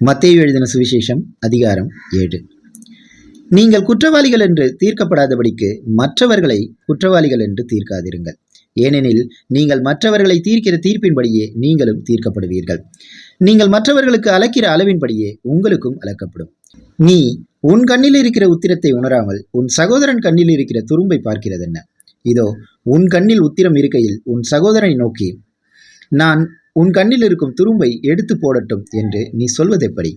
மத்தேயு எழுதின சுவிசேஷம் அதிகாரம் 7. நீங்கள் குற்றவாளிகள் என்று தீர்க்கப்படாதபடிக்கு மற்றவர்களை குற்றவாளிகள் என்று தீர்க்காதிருங்கள். ஏனெனில் நீங்கள் மற்றவர்களை தீர்க்கிற தீர்ப்பின்படியே நீங்களும் தீர்க்கப்படுவீர்கள். நீங்கள் மற்றவர்களுக்கு அளக்கிற அளவின்படியே உங்களுக்கும் அளக்கப்படும். நீ உன் கண்ணில் இருக்கிற உத்திரத்தை உணராமல் உன் சகோதரன் கண்ணில் இருக்கிற துரும்பை பார்க்கிறதென்ன? இதோ, உன் கண்ணில் உத்திரம் இருக்கையில் உன் சகோதரனை நோக்கி, நான் உன் கண்ணில் இருக்கும் துரும்பை எடுத்து போடட்டும் என்று நீ சொல்வதெப்படி?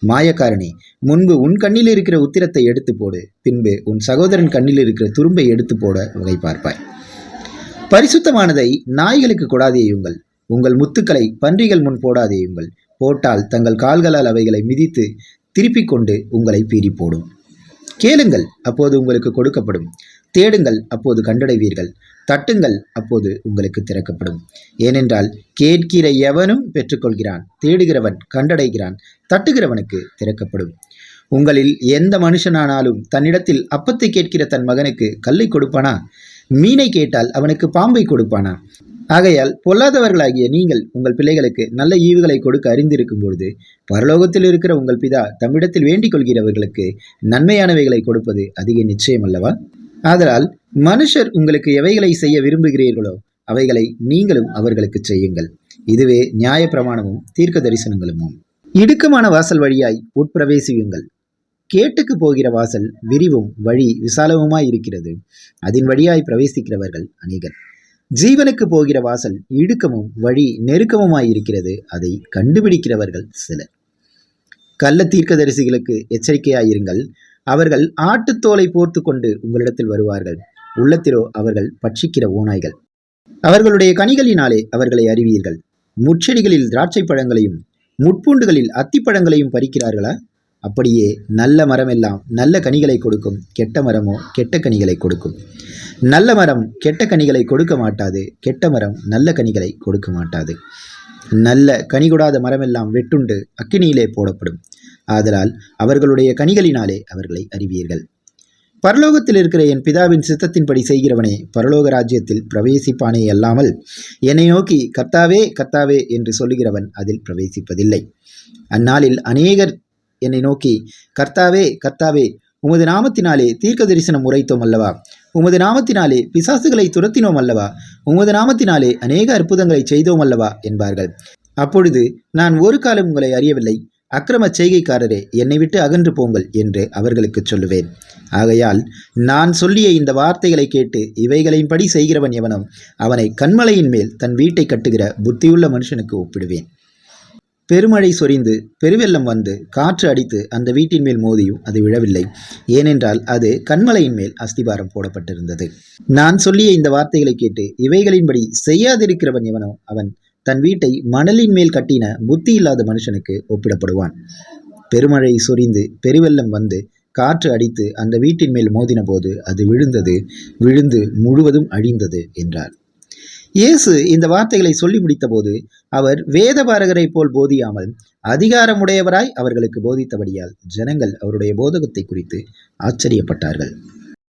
மாயக்காரனே, முன்பு உன் கண்ணில் இருக்கிற உத்திரத்தை எடுத்து போடு, பின்பு உன் சகோதரன் கண்ணில் இருக்கிற துரும்பை எடுத்து போட வகை பார்ப்பாய். பரிசுத்தமானதை நாய்களுக்கு கொடாதேயுங்கள், உங்கள் முத்துக்களை பன்றிகள் முன் போடாதேயுங்கள். போட்டால் தங்கள் கால்களால் அவைகளை மிதித்து திருப்பிக் கொண்டு உங்களை பீறி போடும். கேளுங்கள், அப்போது உங்களுக்கு கொடுக்கப்படும். தேடுங்கள், அப்போது கண்டடைவீர்கள். தட்டுங்கள், அப்போது உங்களுக்கு திறக்கப்படும். ஏனென்றால் கேட்கிற எவனும் பெற்றுக்கொள்கிறான், தேடுகிறவன் கண்டடைகிறான், தட்டுகிறவனுக்கு திறக்கப்படும். உங்களில் எந்த மனுஷனானாலும் தன்னிடத்தில் அப்பத்தை கேட்கிற தன் மகனுக்கு கல்லை கொடுப்பானா? மீனை கேட்டால் அவனுக்கு பாம்பை கொடுப்பானா? ஆகையால் பொல்லாதவர்களாகிய நீங்கள் உங்கள் பிள்ளைகளுக்கு நல்ல ஈவுகளை கொடுக்க அறிந்திருக்கும் பொழுது பரலோகத்தில் இருக்கிற உங்கள் பிதா தம்மிடத்தில் வேண்டிக் கொள்கிறவர்களுக்கு நன்மையானவைகளை கொடுப்பது அதிக நிச்சயம் அல்லவா? ஆதலால் மனுஷர் உங்களுக்கு எவைகளை செய்ய விரும்புகிறீர்களோ அவைகளை நீங்களும் அவர்களுக்கு செய்யுங்கள். இதுவே நியாய பிரமாணமும் தீர்க்க தரிசனங்களும். இடுக்கமான வாசல் வழியாய் உட்பிரவேசியுங்கள். கேட்டுக்கு போகிற வாசல் விரிவும் வழி விசாலவுமாய் இருக்கிறது, அதன் வழியாய் பிரவேசிக்கிறவர்கள் அநேகர். ஜீவனுக்கு போகிற வாசல் இடுக்கமும் வழி நெருக்கமுமாய் இருக்கிறது, அதை கண்டுபிடிக்கிறவர்கள் சிலர். கள்ள தீர்க்கதரிசிகளுக்கு எச்சரிக்கையாயிருங்கள். அவர்கள் ஆட்டுத்தோலை போர்த்து கொண்டு உங்களிடத்தில் வருவார்கள், உள்ளத்திலோ அவர்கள் பட்சிக்கிற ஓநாய்கள். அவர்களுடைய கனிகளினாலே அவர்களை அறிவீர்கள். முட்செடிகளில் திராட்சை பழங்களையும் முட்பூண்டுகளில் அத்திப்பழங்களையும் பறிக்கிறார்களா? அப்படியே நல்ல மரமெல்லாம் நல்ல கனிகளை கொடுக்கும், கெட்ட மரமோ கெட்ட கனிகளை கொடுக்கும். நல்ல மரம் கெட்ட கனிகளை கொடுக்க மாட்டாது, கெட்ட மரம் நல்ல கனிகளை கொடுக்க மாட்டாது. நல்ல கனி கொடாத மரமெல்லாம் வெட்டுண்டு அக்கினியிலே போடப்படும். ஆதலால் அவர்களுடைய கனிகளினாலே அவர்களை அறிவீர்கள். பரலோகத்தில் இருக்கிற என் பிதாவின் சித்தத்தின்படி செய்கிறவனே பரலோக ராஜ்யத்தில் பிரவேசிப்பானே அல்லாமல் என்னை நோக்கி கர்த்தாவே கர்த்தாவே என்று சொல்லுகிறவன் அதில் பிரவேசிப்பதில்லை. அந்நாளில் அநேகர் என்னை நோக்கி, கர்த்தாவே கர்த்தாவே, உமது நாமத்தினாலே தீர்க்க தரிசனம் உரைத்தோம் அல்லவா? உமது நாமத்தினாலே பிசாசுகளை துரத்தினோம் அல்லவா? உமது நாமத்தினாலே அநேக அற்புதங்களை செய்தோம் அல்லவா என்பார்கள். அப்பொழுது நான் ஒரு காலம் உங்களை அறியவில்லை, அக்கிரம செய்கைக்காரரே, என்னை விட்டு அகன்று போங்கள் என்று அவர்களுக்கு சொல்லுவேன். ஆகையால் நான் சொல்லிய இந்த வார்த்தைகளை கேட்டு இவைகளின்படி செய்கிறவன் எவனோ அவனை கன்மலையின் மேல் தன் வீட்டை கட்டுகிற புத்தியுள்ள மனுஷனுக்கு ஒப்பிடுவேன். பெருமழை சொரிந்து பெருவெள்ளம் வந்து காற்று அடித்து அந்த வீட்டின் மேல் மோதியும் அது விழவில்லை, ஏனென்றால் அது கன்மலையின் மேல் அஸ்திபாரம் போடப்பட்டிருந்தது. நான் சொல்லிய இந்த வார்த்தைகளை கேட்டு இவைகளின்படி செய்யாதிருக்கிறவன் எவனோ அவன் தன் வீட்டை மணலின் மேல் கட்டின புத்தி இல்லாத மனுஷனுக்கு ஒப்பிடப்படுவான். பெருமழை சொரிந்து பெருவெள்ளம் வந்து காற்று அடித்து அந்த வீட்டின் மேல் மோதின போது அது விழுந்து முழுவதும் அழிந்தது என்றார். இயேசு இந்த வார்த்தைகளை சொல்லி முடித்த போது அவர் வேதபாரகரை போல் போதியாமல் அதிகாரமுடையவராய் அவர்களுக்கு போதித்தபடியால் ஜனங்கள் அவருடைய போதகத்தை குறித்து ஆச்சரியப்பட்டார்கள்.